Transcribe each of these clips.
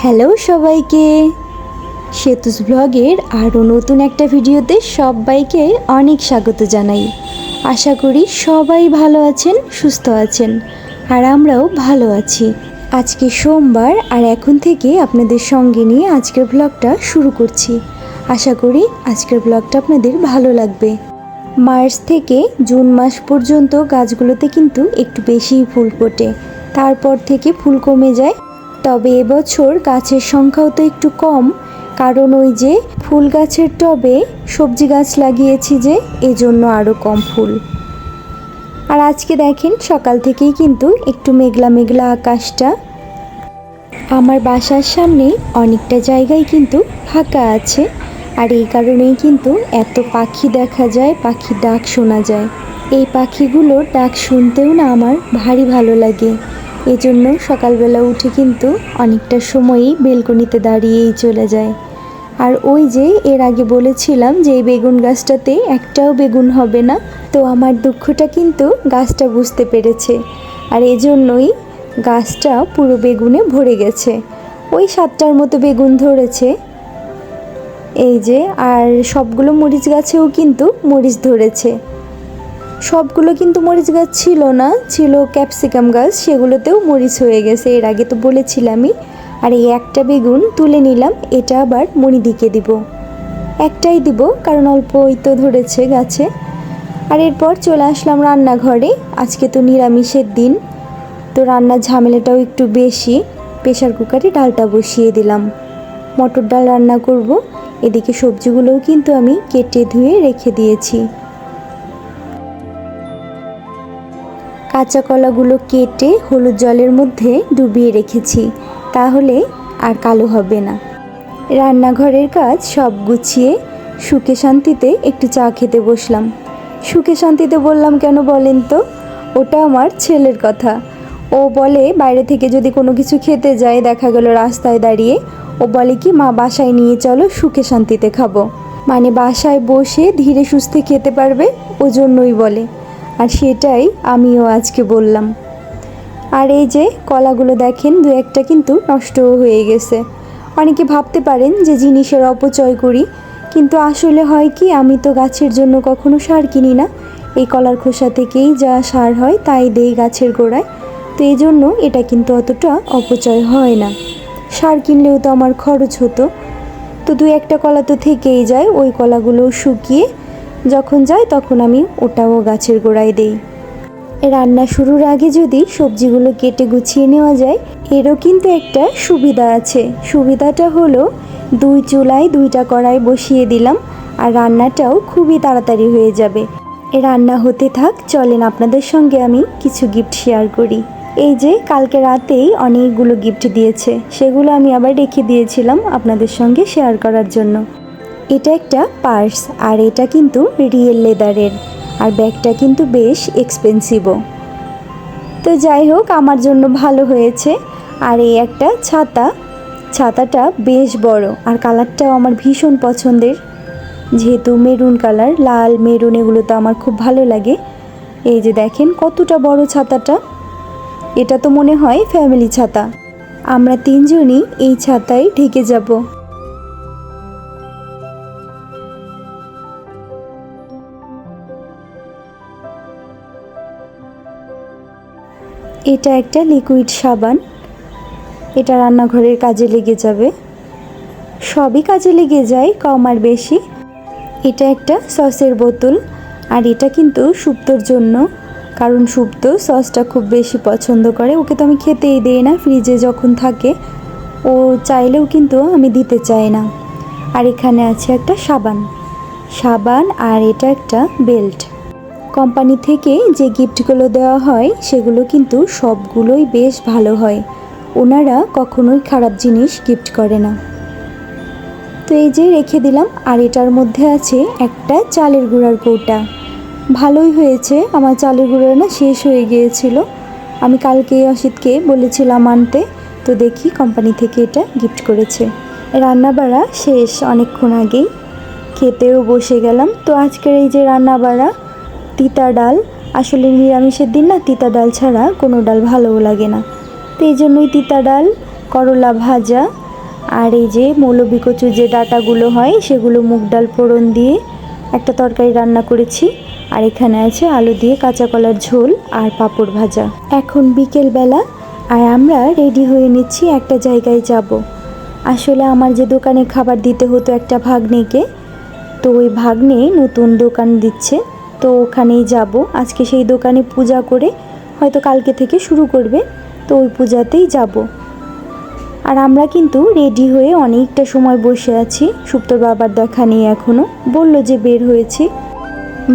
Hello সবাইকে, সেতুস ব্লগের আরও নতুন একটা ভিডিওতে সবাইকে অনেক স্বাগত জানাই। আশা করি সবাই ভালো আছেন, সুস্থ আছেন, আর আমরাও ভালো আছি। আজকে সোমবার, আর এখন থেকে আপনাদের সঙ্গে নিয়ে আজকের ব্লগটা শুরু করছি। আশা করি আজকের ব্লগটা আপনাদের ভালো লাগবে। মার্চ থেকে জুন মাস পর্যন্ত গাছগুলোতে কিন্তু একটু বেশিই ফুল ফোটে, তারপর থেকে ফুল কমে যায়। তবে এবছর গাছের সংখ্যাও তো একটু কম, কারণ ওই যে ফুল গাছের টবে সবজি গাছ লাগিয়েছি যে, এজন্য আরও কম ফুল। আর আজকে দেখেন সকাল থেকেই কিন্তু একটু মেঘলা মেঘলা আকাশটা। আমার বাসার সামনে অনেকটা জায়গায় কিন্তু ফাঁকা আছে, আর এই কারণেই কিন্তু এত পাখি দেখা যায়, পাখির ডাক শোনা যায়। এই পাখিগুলোর ডাক শুনতেও না আমার ভারী ভালো লাগে। এজন্য সকালবেলা উঠে কিন্তু অনেকটা সময়ই বেলকনিতে দাঁড়িয়েই চলে যায়। আর ওই যে এর আগে বলেছিলাম যে এই বেগুন গাছটাতে একটাও বেগুন হবে না, তো আমার দুঃখটা কিন্তু গাছটা বুঝতে পেরেছে, আর এজন্যই গাছটা পুরো বেগুনে ভরে গেছে। ওই 7টার মতো বেগুন ধরেছে এই যে, আর সবগুলো মরিচ গাছেও কিন্তু মরিচ ধরেছে। সবগুলো কিন্তু মরিচ গাছ ছিল না, ছিল ক্যাপসিকাম গাছ, সেগুলোতেও মরিচ হয়ে গেছে, এর আগে তো বলেছিলামই। আর এই একটা বেগুন তুলে নিলাম, এটা আবার মণিদিকে দিব। একটাই দিব কারণ অল্পই তো ধরেছে গাছে। আর এরপর চলে আসলাম রান্নাঘরে। আজকে তো নিরামিষের দিন, তো রান্নার ঝামেলাটাও একটু বেশি। প্রেশার কুকারে ডালটা বসিয়ে দিলাম, মটর ডাল রান্না করব। এদিকে সবজিগুলোও কিন্তু আমি কেটে ধুয়ে রেখে দিয়েছি। কাঁচা কলাগুলো কেটে হলুদ জলের মধ্যে ডুবিয়ে রেখেছি, তাহলে আর কালো হবে না। রান্নাঘরের কাজ সব গুছিয়ে সুখে শান্তিতে একটু চা খেতে বসলাম। সুখে শান্তিতে বললাম কেন বলেন তো? ওটা আমার ছেলের কথা। ও বলে বাইরে থেকে যদি কোনো কিছু খেতে যায়, দেখা গেল রাস্তায় দাঁড়িয়ে, ও বলে কি মা বাসায় নিয়ে চলো, সুখে শান্তিতে খাবো। মানে বাসায় বসে ধীরে সুস্থে খেতে পারবে, ওজন্যই বলে। আর সেটাই আমিও আজকে বললাম। আর এই যে কলাগুলো দেখেন, দু একটা কিন্তু নষ্টও হয়ে গেছে। অনেকে ভাবতে পারেন যে জিনিসের অপচয় করি, কিন্তু আসলে হয় কি, আমি তো গাছের জন্য কখনো সার কিনি না। এই কলার খোসা থেকেই যা সার হয় তাই দেই গাছের গোড়ায়, তো এই জন্য এটা কিন্তু অতটা অপচয় হয় না। সার কিনলেও তো আমার খরচ হতো, তো দু একটা কলা তো থেকেই যায়। ওই কলাগুলো শুকিয়ে যখন যায় তখন আমি ওটাও গাছের গোড়ায় দেই। রান্না শুরুর আগে যদি সবজিগুলো কেটে গুছিয়ে নেওয়া যায়, এরও কিন্তু একটা সুবিধা আছে। সুবিধাটা হলো 2 চুলায় 2টা কড়াই বসিয়ে দিলাম, আর রান্নাটাও খুবই তাড়াতাড়ি হয়ে যাবে। রান্না হতে থাক, চলেন আপনাদের সঙ্গে আমি কিছু গিফট শেয়ার করি। এই যে কালকে রাতেই অনেকগুলো গিফট দিয়েছে, সেগুলো আমি আবার রেখে দিয়েছিলাম আপনাদের সঙ্গে শেয়ার করার জন্য। এটা একটা পার্স, আর এটা কিন্তু রিয়েল লেদারের, আর ব্যাগটা কিন্তু বেশ এক্সপেন্সিভও। তো যাই হোক, আমার জন্য ভালো হয়েছে। আর এই একটা ছাতা, ছাতাটা বেশ বড়, আর কালারটাও আমার ভীষণ পছন্দের, যেহেতু মেরুন কালার, লাল মেরুন এগুলো তো আমার খুব ভালো লাগে। এই যে দেখেন কতটা বড় ছাতাটা, এটা তো মনে হয় ফ্যামিলি ছাতা। আমরা 3 জনই এই ছাতায় ঢেকে যাব। এটা একটা লিকুইড সাবান, এটা রান্নাঘরের কাজে লেগে যাবে, সবই কাজে লেগে যায় কম আর বেশি। এটা একটা সসের বোতল, আর এটা কিন্তু শুক্তোর জন্য, কারণ শুক্তো সসটা খুব বেশি পছন্দ করে। ওকে তো আমি খেতেই দেই না, ফ্রিজে যখন থাকে ও চাইলেও কিন্তু আমি দিতে চাই না। আর এখানে আছে একটা সাবান, আর এটা একটা বেল্ট। কোম্পানি থেকে যে গিফটগুলো দেওয়া হয় সেগুলো কিন্তু সবগুলোই বেশ ভালো হয়, ওনারা কখনোই খারাপ জিনিস গিফট করে না। তো এই যে রেখে দিলাম। আর এটার মধ্যে আছে একটা চালের গুঁড়ার কৌটা। ভালোই হয়েছে, আমার চালের গুঁড়া না শেষ হয়ে গিয়েছিল, আমি কালকে অসিতকে বলেছিলাম আনতে, তো দেখি কোম্পানি থেকে এটা গিফট করেছে। রান্না বাড়া শেষ অনেকক্ষণ আগেই, খেতেও বসে গেলাম। তো আজকের এই যে রান্না বাড়া, তিতা ডাল, আসলে নিরামিষের দিন না তিতা ডাল ছাড়া কোনো ডাল ভালোও লাগে না, তো এই জন্যই তিতা ডাল, করলা ভাজা, আর এই যে মৌলবি কচুর যে ডাঁটাগুলো হয় সেগুলো মুগ ডাল ফোড়ন দিয়ে একটা তরকারি রান্না করেছি। আর এখানে আছে আলু দিয়ে কাঁচা কলার ঝোল আর পাঁপড় ভাজা। এখন বিকেলবেলা আর আমরা রেডি হয়ে নিচ্ছি, একটা জায়গায় যাব। আসলে আমার যে দোকানে খাবার দিতে হতো একটা ভাগ্নেকে, তো ওই ভাগ্নে নতুন দোকান দিচ্ছে, তো ওখানেই যাব। আজকে সেই দোকানে পূজা করে হয়তো কালকে থেকে শুরু করবে, তো ওই পূজাতেই যাব। আর আমরা কিন্তু রেডি হয়ে অনেকটা সময় বসে আছি। সুপ্তর বাবার দেখা নেই এখনও, বলল যে বের হয়েছি।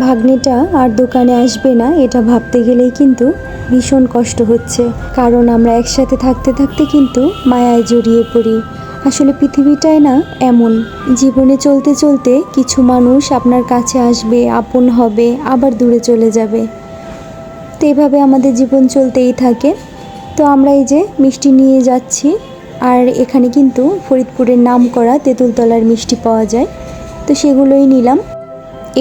ভাগ্নেটা আর দোকানে আসবে না এটা ভাবতে গেলেই কিন্তু ভীষণ কষ্ট হচ্ছে, কারণ আমরা একসাথে থাকতে থাকতে কিন্তু মায়ায় জড়িয়ে পড়ি। আসলে পৃথিবীটাই না এমন, জীবনে চলতে চলতে কিছু মানুষ আপনার কাছে আসবে, আপন হবে, আবার দূরে চলে যাবে। তো এইভাবে আমাদের জীবন চলতেই থাকে। তো আমরা এই যে মিষ্টি নিয়ে যাচ্ছি, আর এখানে কিন্তু ফরিদপুরের নামকরা তেঁতুলতলার মিষ্টি পাওয়া যায়, তো সেগুলোই নিলাম।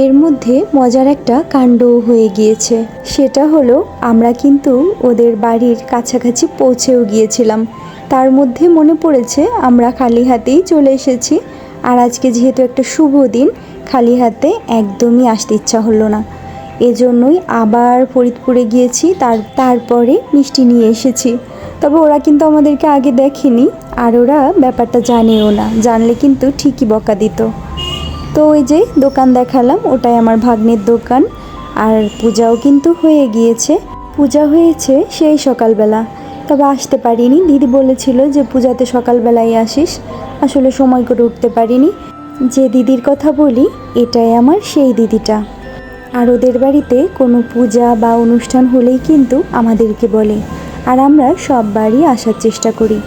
এর মধ্যে মজার একটা কাণ্ডও হয়ে গিয়েছে, সেটা হলো আমরা কিন্তু ওদের বাড়ির কাছাকাছি পৌঁছেও গিয়েছিলাম। তার মধ্যে মনে পড়েছে আমরা খালি হাতেই চলে এসেছি, আর আজকে যেহেতু একটা শুভ দিন, খালি হাতে একদমই আসতে ইচ্ছা হলো না। এজন্যই আবার ফরিদপুরে গিয়েছি, তারপরে মিষ্টি নিয়ে এসেছি। তবে ওরা কিন্তু আমাদেরকে আগে দেখেনি, আর ওরা ব্যাপারটা জানেও না, জানলে কিন্তু ঠিকই বকা দিত। তো ওই যে দোকান দেখালাম, ওটাই আমার ভাগ্নের দোকান। আর পূজাও কিন্তু হয়ে গিয়েছে, পূজা হয়েছে সেই সকালবেলা, তবে আসতে পারিনি। দিদি বলেছিল যে পূজাতে সকালবেলায় আসিস, আসলে সময় করে উঠতে পারিনি। যে দিদির কথা বলি, এটাই আমার সেই দিদিটা। আর ওদের বাড়িতে কোনো পূজা বা অনুষ্ঠান হলেই কিন্তু আমাদেরকে বলে, আর আমরা সব বাড়ি আসার চেষ্টা করি।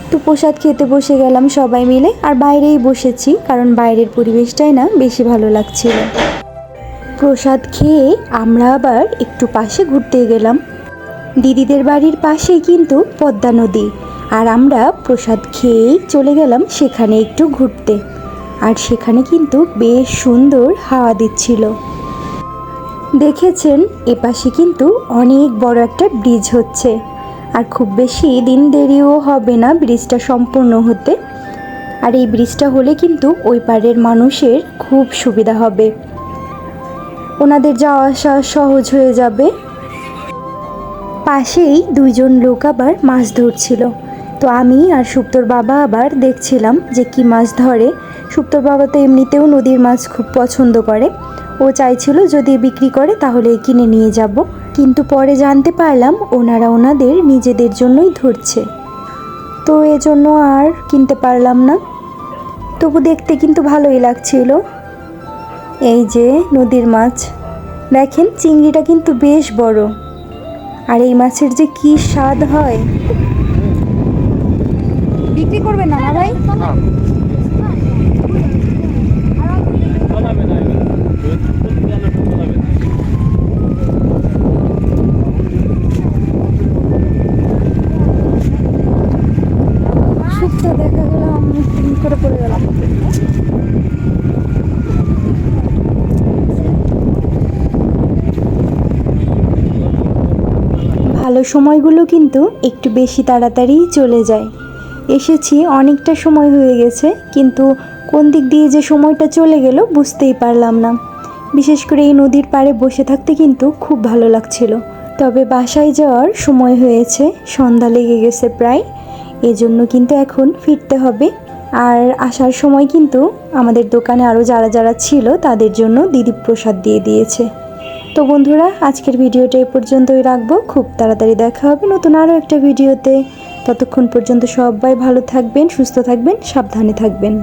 তো প্রসাদ খেতে বসে গেলাম সবাই মিলে, আর বাইরেই বসেছি কারণ বাইরের পরিবেশটাই না বেশি ভালো লাগছিল। প্রসাদ খেয়ে আমরা আবার একটু পাশে ঘুরতে গেলাম। দিদিদের বাড়ির পাশেই কিন্তু পদ্মা নদী, আর আমরা প্রসাদ খেয়েই চলে গেলাম সেখানে একটু ঘুরতে। আর সেখানে কিন্তু বেশ সুন্দর হাওয়া দিচ্ছিল। দেখেছেন এপাশে কিন্তু অনেক বড় একটা ব্রিজ হচ্ছে, আর খুব বেশি দিন দেরিও হবে না ব্রিজটা সম্পূর্ণ হতে। আর এই ব্রিজটা হলে কিন্তু ওই পাড়ের মানুষের খুব সুবিধা হবে, ওনাদের যাওয়া আসা সহজ হয়ে যাবে। পাশেই দুইজন লোক আবার মাছ ধরছিল, তো আমি আর সুপ্তর বাবা আবার দেখছিলাম যে কি মাছ ধরে। সুপ্তর বাবা তো এমনিতেও নদীর মাছ খুব পছন্দ করে, ও চাইছিল যদি বিক্রি করে তাহলে কিনে নিয়ে যাব, কিন্তু পরে জানতে পারলাম ওনারা ওনাদের নিজেদের জন্যই ধরছে, তো এজন্য আর কিনতে পারলাম না। তবু দেখতে কিন্তু ভালোই লাগছিল। এই যে নদীর মাছ দেখেন, চিংড়িটা কিন্তু বেশ বড়, আর এই মাছের যে কি স্বাদ হয়। বিক্রি করবেন না ভাই? দেখা গেল আমি করে পড়ে গেলাম। ভালো সময়গুলো কিন্তু একটু বেশি তাড়াতাড়ি চলে যায়। এসেছি অনেকটা সময় হয়ে গেছে, কিন্তু কোন দিক দিয়ে যে সময়টা চলে গেল বুঝতেই পারলাম না। বিশেষ করে এই নদীর পাড়ে বসে থাকতে কিন্তু খুব ভালো লাগছিল। তবে বাসায় যাওয়ার সময় হয়েছে, সন্ধ্যা লেগে গেছে প্রায়, এজন্য কিন্তু এখন ফিরতে হবে। আর আসার সময় কিন্তু আমাদের দোকানে আরও যারা যারা ছিল তাদের জন্য দিদি প্রসাদ দিয়ে দিয়েছে। তো বন্ধুরা, আজকের ভিডিওটা এই পর্যন্তই রাখবো। খুব তাড়াতাড়ি দেখা হবে নতুন আরও একটা ভিডিওতে। ততক্ষণ পর্যন্ত সবাই ভালো থাকবেন, সুস্থ থাকবেন, সাবধানে থাকবেন।